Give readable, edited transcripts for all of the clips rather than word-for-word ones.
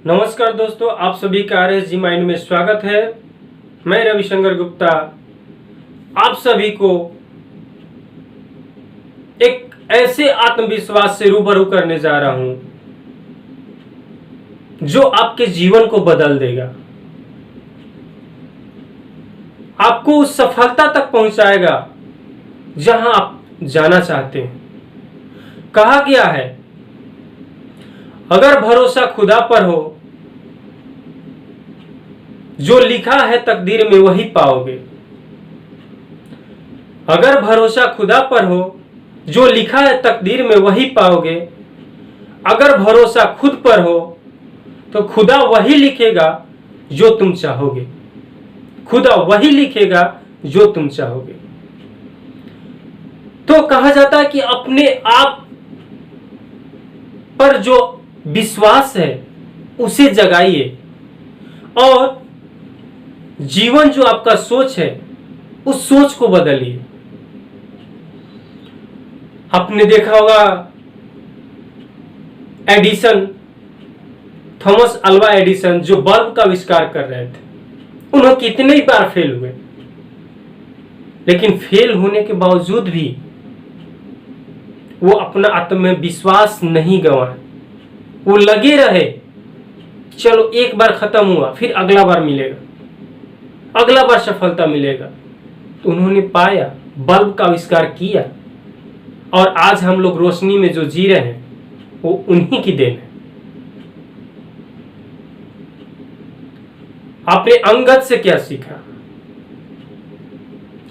नमस्कार दोस्तों, आप सभी का RSG माइंड में स्वागत है। मैं रविशंकर गुप्ता आप सभी को एक ऐसे आत्मविश्वास से रूबरू करने जा रहा हूं जो आपके जीवन को बदल देगा, आपको उस सफलता तक पहुंचाएगा जहां आप जाना चाहते हैं। कहा गया है, अगर भरोसा खुदा पर हो, जो लिखा है तकदीर में वही पाओगे। अगर भरोसा खुदा पर हो, जो लिखा है तकदीर में वही पाओगे। अगर भरोसा खुद पर हो तो खुदा वही लिखेगा जो तुम चाहोगे। खुदा वही लिखेगा जो तुम चाहोगे। तो कहा जाता है कि अपने आप पर जो विश्वास है उसे जगाइए और जीवन जो आपका सोच है उस सोच को बदलिए। आपने देखा होगा एडिसन, थॉमस अल्वा एडिसन जो बल्ब का आविष्कार कर रहे थे, उन्होंने कितने ही बार फेल हुए, लेकिन फेल होने के बावजूद भी वो अपना आत्मविश्वास नहीं गंवाए। वो लगे रहे, चलो एक बार खत्म हुआ, फिर अगला बार मिलेगा, अगला बार सफलता मिलेगा। तो उन्होंने पाया, बल्ब का आविष्कार किया, और आज हम लोग रोशनी में जो जी रहे हैं वो उन्हीं की देन है। आपने अंगद से क्या सीखा?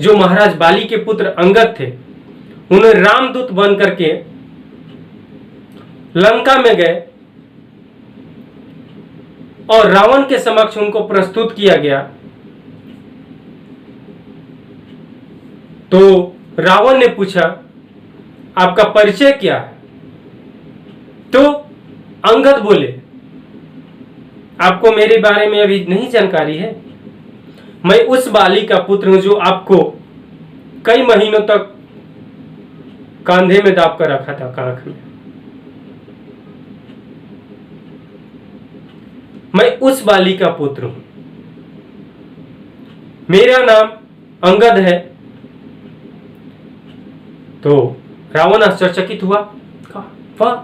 जो महाराज बाली के पुत्र अंगद थे, उन्हें रामदूत बन करके लंका में गए और रावण के समक्ष उनको प्रस्तुत किया गया। तो रावण ने पूछा, आपका परिचय क्या है? तो अंगद बोले, आपको मेरे बारे में अभी नहीं जानकारी है। मैं उस बाली का पुत्र हूं जो आपको कई महीनों तक कांधे में दाब कर रखा था, कांख में। मैं उस बाली का पुत्र हूं, मेरा नाम अंगद है। तो रावण आश्चर्यचकित हुआ, वाह,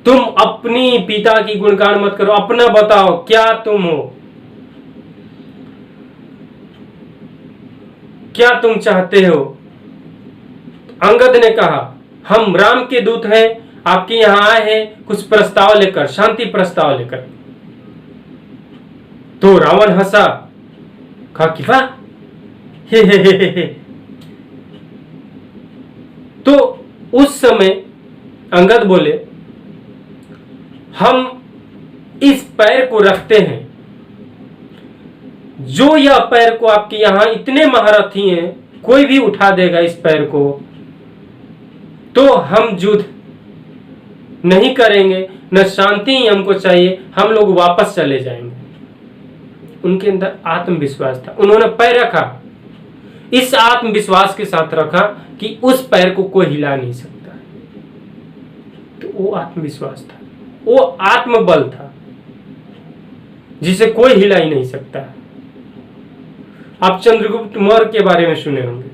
तुम अपनी पिता की गुणगान मत करो, अपना बताओ क्या तुम हो, क्या तुम चाहते हो? अंगद ने कहा, हम राम के दूत हैं, आपके यहां आए हैं कुछ प्रस्ताव लेकर, शांति प्रस्ताव लेकर। तो रावण हंसा, कहा कि वाह, हे। तो उस समय अंगद बोले, हम इस पैर को रखते हैं, जो यह पैर को आपके यहां इतने महारथी हैं, कोई भी उठा देगा इस पैर को तो हम युद्ध नहीं करेंगे, न शांति ही हमको चाहिए, हम लोग वापस चले जाएंगे। उनके अंदर आत्मविश्वास था, उन्होंने पैर रखा, इस आत्मविश्वास के साथ रखा कि उस पैर को कोई हिला नहीं सकता। तो वो आत्मविश्वास था, वो आत्मबल था जिसे कोई हिला ही नहीं सकता। आप चंद्रगुप्त मौर्य के बारे में सुने होंगे।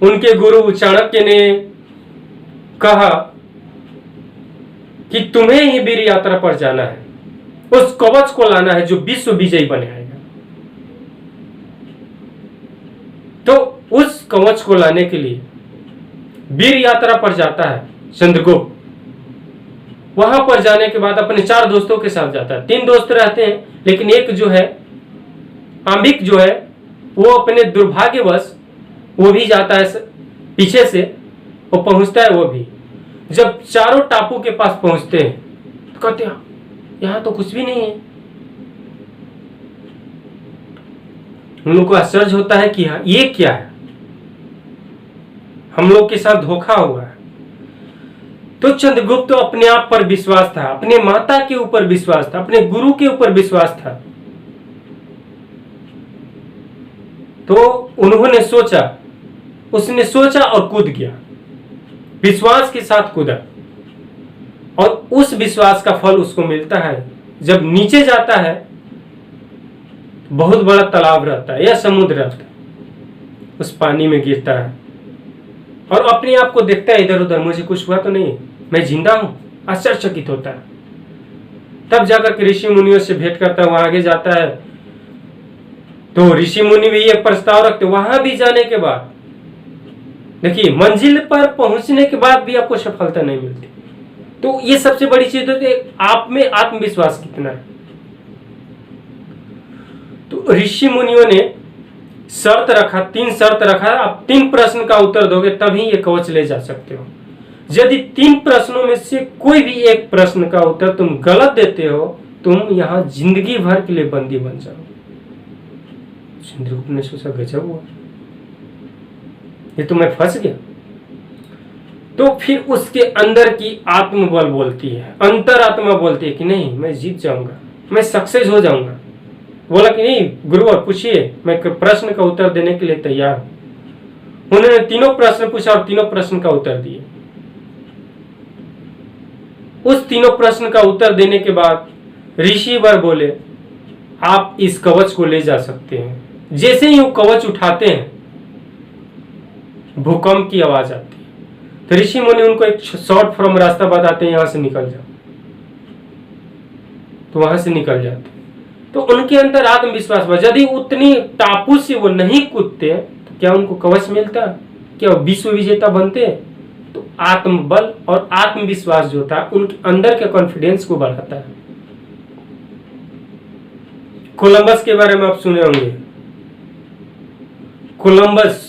उनके गुरु चाणक्य ने कहा कि तुम्हें ही वीर यात्रा पर जाना है, उस कवच को लाना है जो विश्व विजयी बनाएगा। तो उस कवच को लाने के लिए वीर यात्रा पर जाता है चंद्रगुप्त। वहां पर जाने के बाद अपने 4 दोस्तों के साथ जाता है। 3 दोस्त रहते हैं, लेकिन एक जो है आंबिक जो है वो अपने दुर्भाग्यवश वो भी जाता है पीछे से, वो पहुंचता है वो भी। जब चारों टापू के पास पहुंचते हैं तो कहते हैं यहां तो कुछ भी नहीं है। उन लोगों को आश्चर्य होता है कि हाँ, ये क्या है, हम लोग के साथ धोखा हुआ है। तो चंद्रगुप्त तो अपने आप पर विश्वास था, अपने माता के ऊपर विश्वास था, अपने गुरु के ऊपर विश्वास था। तो उन्होंने सोचा, उसने सोचा और कूद गया, विश्वास के साथ कूदा और उस विश्वास का फल उसको मिलता है। जब नीचे जाता है, बहुत बड़ा तालाब रहता है या समुद्र रहता है, उस पानी में गिरता है और अपने आप को देखता है इधर उधर, मुझे कुछ हुआ तो नहीं, मैं जिंदा हूं, आश्चर्यचकित होता है। तब जाकर के ऋषि मुनियों से भेंट करता है, वहां आगे जाता है तो ऋषि मुनि भी एक प्रस्ताव रखते, वहां भी जाने के बाद देखिए मंजिल पर पहुंचने के बाद भी आपको सफलता नहीं मिलती। तो ये सबसे बड़ी चीज होती है, आप में आत्मविश्वास कितना है। तो ऋषि मुनियों ने शर्त रखा, 3 शर्त रखा, आप 3 प्रश्न का उत्तर दोगे तभी ये कवच ले जा सकते हो। यदि 3 प्रश्नों में से कोई भी एक प्रश्न का उत्तर तुम गलत देते हो, तुम यहां जिंदगी भर के लिए बंदी बन जाओ। चंद्रगुप्त ने सोचा गजब हुआ, ये तो मैं फंस गया। तो फिर उसके अंदर की आत्मबल बोलती है, अंतरात्मा बोलती है कि नहीं, मैं जीत जाऊंगा, मैं सक्सेस हो जाऊंगा। बोला कि नहीं गुरुवर पूछिए, मैं प्रश्न का उत्तर देने के लिए तैयार हूं। उन्होंने 3 प्रश्न पूछा और 3 प्रश्न का उत्तर दिए। उस 3 प्रश्न का उत्तर देने के बाद ऋषिवर बोले आप इस कवच को ले जा सकते हैं। जैसे ही वो कवच उठाते हैं, भूकंप की आवाज आती है। तो ऋषि मुनि उनको एक शॉर्ट फॉर्म रास्ता बताते हैं, यहां से निकल जाओ। तो वहां से निकल जाते। तो उनके अंदर आत्मविश्वास, यदि उतनी टापू से वो नहीं कूदते तो क्या उनको कवच मिलता, क्या वो विश्व विजेता बनते। तो आत्मबल और आत्मविश्वास जो था उनके अंदर के कॉन्फिडेंस को बढ़ाता है। कोलंबस के बारे में आप सुने होंगे। कोलंबस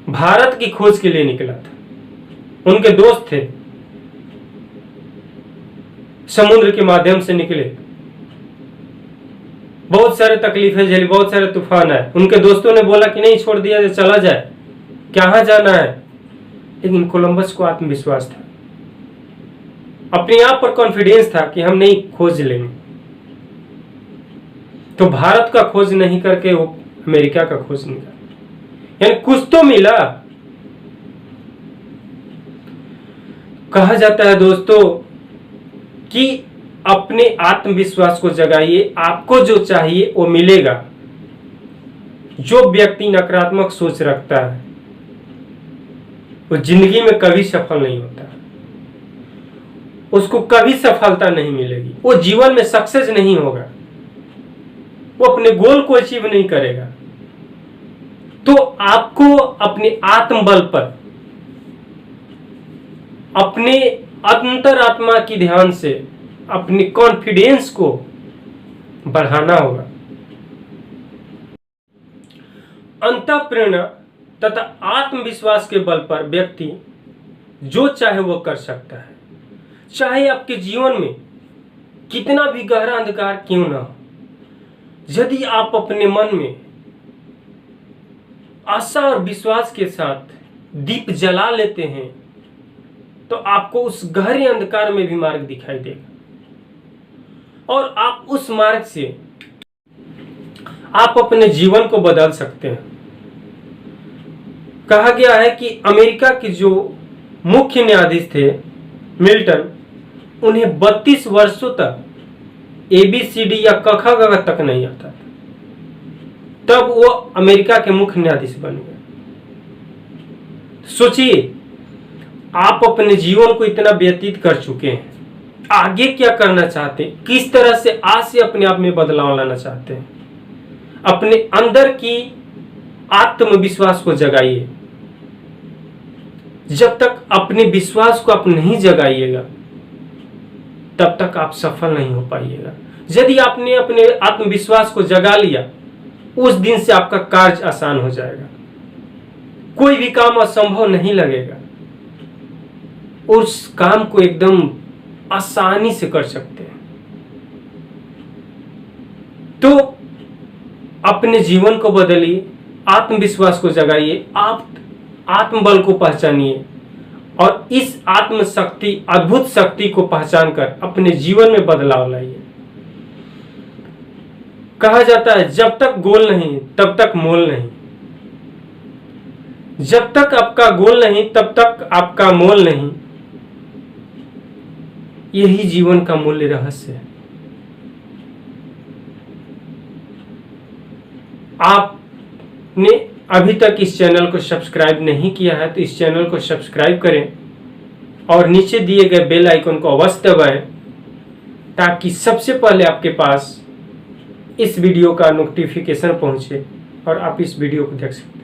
भारत की खोज के लिए निकला था। उनके दोस्त थे, समुद्र के माध्यम से निकले, बहुत सारे तकलीफें झेली, बहुत सारे तूफान आए। उनके दोस्तों ने बोला कि नहीं छोड़ दिया जाए, चला जाए, कहां जाना है। लेकिन कोलंबस को आत्मविश्वास था, अपने आप पर कॉन्फिडेंस था कि हम नहीं खोज लेंगे। तो भारत का खोज नहीं करके वो अमेरिका का खोज निकाला, यानी कुछ तो मिला। कहा जाता है दोस्तों कि अपने आत्मविश्वास को जगाइए, आपको जो चाहिए वो मिलेगा। जो व्यक्ति नकारात्मक सोच रखता है वो जिंदगी में कभी सफल नहीं होता, उसको कभी सफलता नहीं मिलेगी, वो जीवन में सक्सेस नहीं होगा, वो अपने गोल को अचीव नहीं करेगा। तो आपको अपने आत्मबल पर, अपने अंतरात्मा की ध्यान से अपने कॉन्फिडेंस को बढ़ाना होगा। अंतःप्रेरणा तथा आत्मविश्वास के बल पर व्यक्ति जो चाहे वो कर सकता है, चाहे आपके जीवन में कितना भी गहरा अंधकार क्यों ना हो। यदि आप अपने मन में आशा और विश्वास के साथ दीप जला लेते हैं तो आपको उस गहरे अंधकार में भी मार्ग दिखाई देगा और आप उस मार्ग से आप अपने जीवन को बदल सकते हैं। कहा गया है कि अमेरिका के जो मुख्य न्यायाधीश थे मिल्टन, उन्हें 32 वर्षों तक ABCD या क ख ग घ तक नहीं आता था, तब वो अमेरिका के मुख्य न्यायाधीश बन गए। सोचिए, आप अपने जीवन को इतना व्यतीत कर चुके हैं, आगे क्या करना चाहते हैं, किस तरह से आज से अपने आप में बदलाव लाना चाहते हैं। अपने अंदर की आत्मविश्वास को जगाइए। जब तक अपने विश्वास को आप नहीं जगाइएगा तब तक आप सफल नहीं हो पाइएगा। यदि आपने अपने आत्मविश्वास को जगा लिया, उस दिन से आपका कार्य आसान हो जाएगा, कोई भी काम असंभव नहीं लगेगा, उस काम को एकदम आसानी से कर सकते हैं। तो अपने जीवन को बदलिए, आत्मविश्वास को जगाइए, आप आत्मबल को पहचानिए और इस आत्मशक्ति, अद्भुत शक्ति को पहचान कर अपने जीवन में बदलाव लाइए। कहा जाता है जब तक गोल नहीं तब तक मोल नहीं, जब तक आपका गोल नहीं तब तक आपका मोल नहीं। यही जीवन का मूल्य रहस्य है। आपने अभी तक इस चैनल को सब्सक्राइब नहीं किया है तो इस चैनल को सब्सक्राइब करें और नीचे दिए गए बेल आइकन को अवश्य दबाएं ताकि सबसे पहले आपके पास इस वीडियो का नोटिफिकेशन पहुंचे और आप इस वीडियो को देख सकें।